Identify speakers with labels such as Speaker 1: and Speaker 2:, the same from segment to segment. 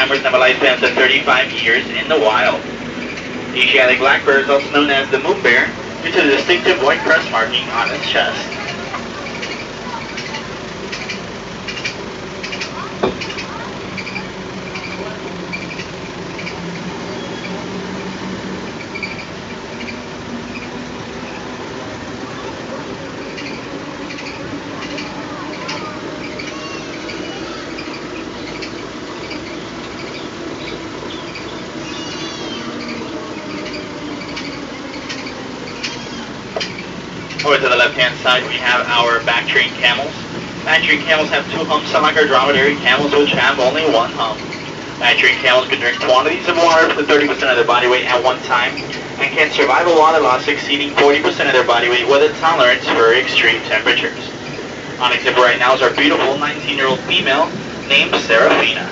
Speaker 1: climbers and have a lifespan of 35 years in the wild. The Asiatic black bear is also known as the moon bear due to the distinctive white crest marking on its chest. Over to the left-hand side, we have our back-trained camels. Back-trained camels have two humps, unlike our dromedary camels, which have only one hump. Back-trained camels can drink quantities of water up to 30% of their body weight at one time, and can survive a water loss exceeding 40% of their body weight with a tolerance for extreme temperatures. On exhibit right now is our beautiful 19-year-old female named Serafina.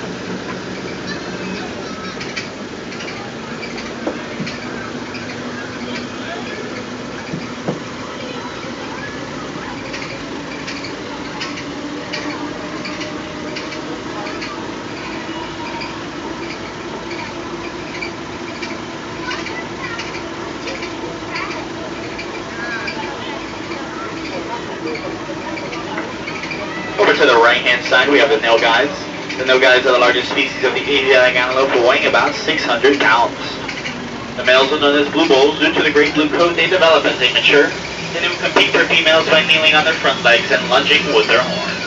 Speaker 1: Over to the right-hand side, we have the nilgies. The nilgies are the largest species of the Asiatic antelope, weighing about 600 pounds. The males are known as blue bulls due to the great blue coat they develop as they mature. They do compete for females by kneeling on their front legs and lunging with their horns.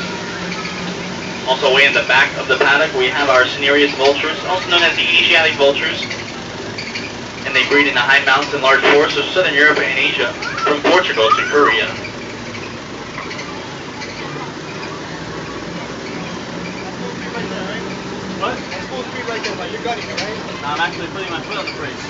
Speaker 1: Also way in the back of the paddock, we have our cinereous vultures, also known as the Asiatic vultures. And they breed in the high mountains and large forests of southern Europe and Asia, from Portugal to Korea.
Speaker 2: What? I'm supposed to be right there, but you're gutting me, right?
Speaker 1: No, I'm actually putting my foot on the brakes.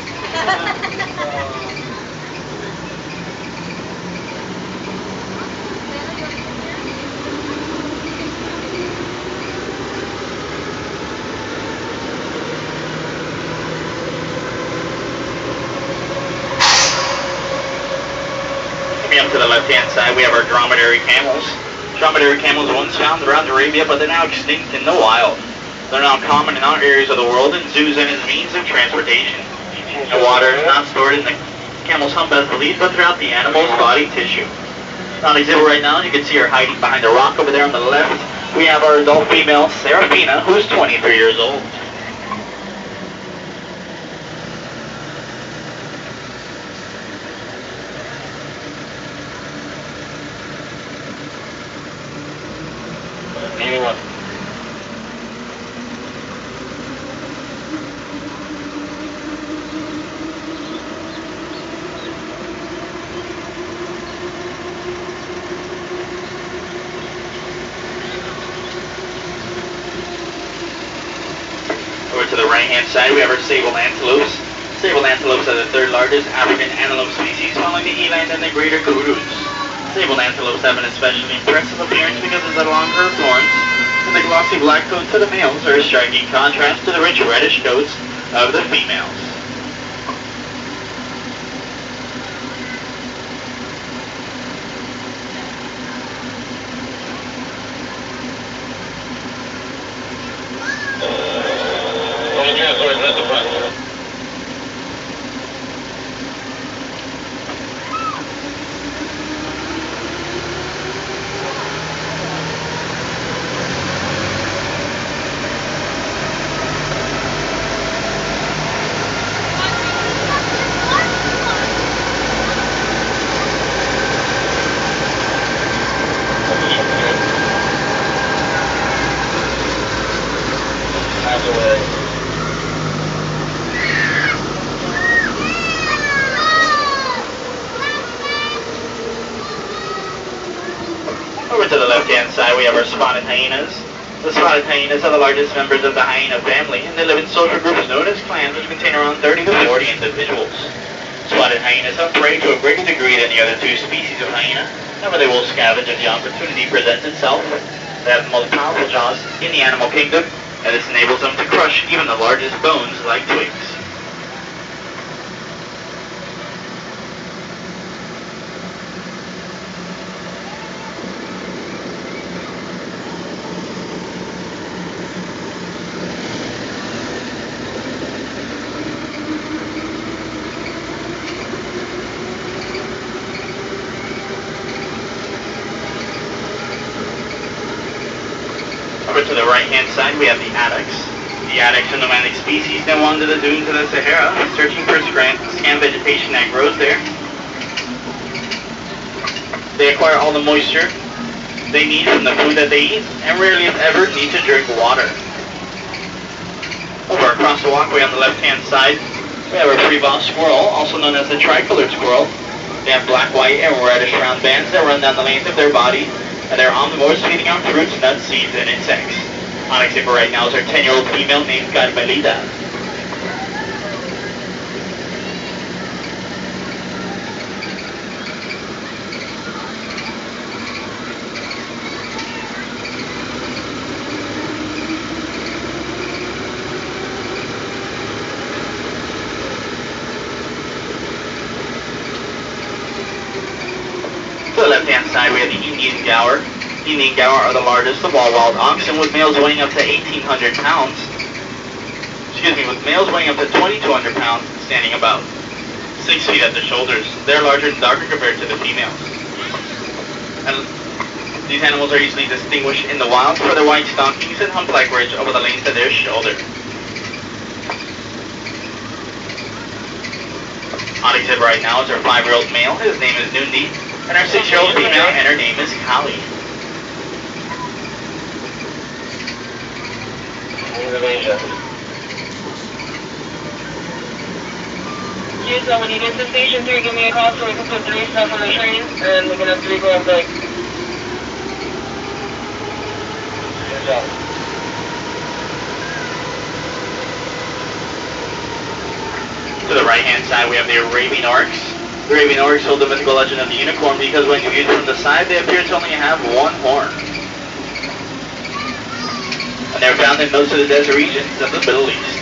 Speaker 1: Coming up to the left-hand side, we have our dromedary camels. Dromedary camels were once found around Arabia, but they're now extinct in the wild. They're now common in our areas of the world in zoos and as means of transportation. The water is not stored in the camel's hump as believed, but throughout the animal's body tissue. On exhibit right now, you can see her hiding behind a rock over there on the left. We have our adult female, Serafina, who's 23 years old. Anyone? Over to the right-hand side, we have our sable antelopes. Sable antelopes are the third largest African antelope species, following the eland and the greater kurus. Sable antelopes have an especially impressive appearance because of their long curved horns, and the glossy black coats of the males are a striking contrast to the rich reddish coats of the females. Over to the left-hand side, we have our spotted hyenas. The spotted hyenas are the largest members of the hyena family, and they live in social groups known as clans, which contain around 30 to 40 individuals. Spotted hyenas hunt prey to a greater degree than the other two species of hyena. However, they will scavenge if the opportunity presents itself. They have the most powerful jaws in the animal kingdom, and this enables them to crush even the largest bones like twigs. right-hand side, we have the addax. The addax are nomadic species that wander the dunes of the Sahara, searching for scant vegetation that grows there. They acquire all the moisture they need from the food that they eat, and rarely if ever need to drink water. Over across the walkway on the left-hand side, we have our free-ball squirrel, also known as the tricolored squirrel. They have black, white, and reddish round bands that run down the length of their body, and they're omnivores feeding on fruits, nuts, seeds, and insects. On exhibit right now is our 10-year-old female named Carmelita. To the left-hand side, we have the Indian Gaur. Indian Gaur are the largest of all wild oxen, with males weighing up to 1,800 pounds. With males weighing up to 2,200 pounds, standing about 6 feet at the shoulders. They're larger and darker compared to the females. And these animals are easily distinguished in the wild for their white stockings and hump-like ridge over the length of their shoulder. On exhibit right now is our 5-year-old male. His name is Nundi. And our 6-year-old female, and her name is Kali.
Speaker 3: So when you get to station 3, give me a call so we can put 3 stuff on the train, and we can have 3 go up back. Good job.
Speaker 1: To the right-hand side, we have the Arabian oryx. The Arabian oryx hold the mythical legend of the unicorn because when viewed from the side, they appear to only have one horn. And they're found in most of the desert regions of the Middle East.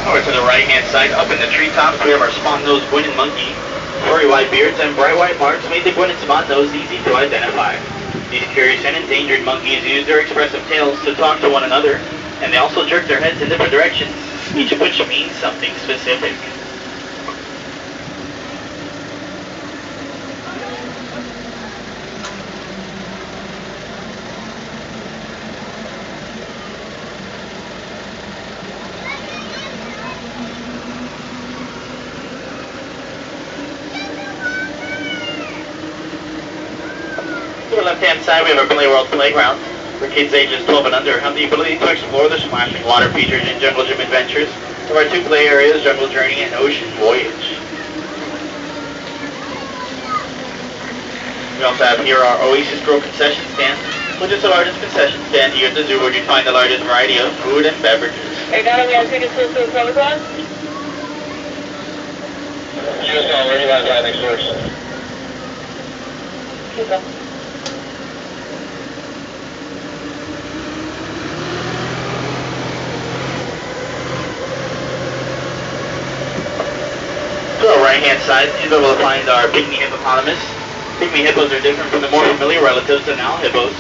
Speaker 1: Over to the right-hand side, up in the treetops, we have our spot-nosed Guinan monkey. Furry white beards and bright white marks make the Guinan spot nose easy to identify. These curious and endangered monkeys use their expressive tails to talk to one another, and they also jerk their heads in different directions, each of which means something specific. To the left-hand side, we have our Play World playground, where kids ages 12 and under have the ability to explore the splashing water features in Jungle Gym Adventures of our 2 play areas, Jungle Journey and Ocean Voyage. We also have here our Oasis Grill concession stand, which is the largest concession stand here at the zoo where you find the largest variety of food and beverages.
Speaker 3: Hey, Donna, we have tickets to the 7 o'clock?
Speaker 2: Just already got that next door.
Speaker 3: Keep up.
Speaker 1: To the right-hand side, you'll be able to find our pygmy hippopotamus. Pygmy hippos are different from the more familiar relatives of owl hippos.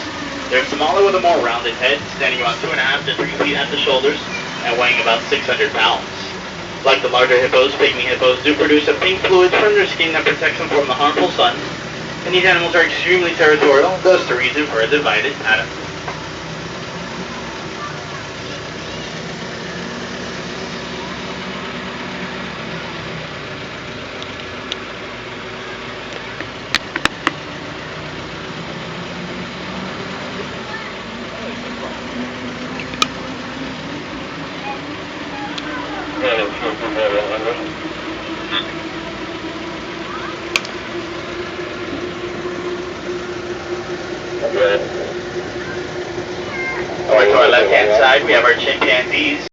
Speaker 1: They're smaller with a more rounded head, standing about 2.5 to 3 feet at the shoulders, and weighing about 600 pounds. Like the larger hippos, pygmy hippos do produce a pink fluid from their skin that protects them from the harmful sun, and these animals are extremely territorial, thus the reason for a divided pattern. Over to our left-hand side, we have our chimpanzees.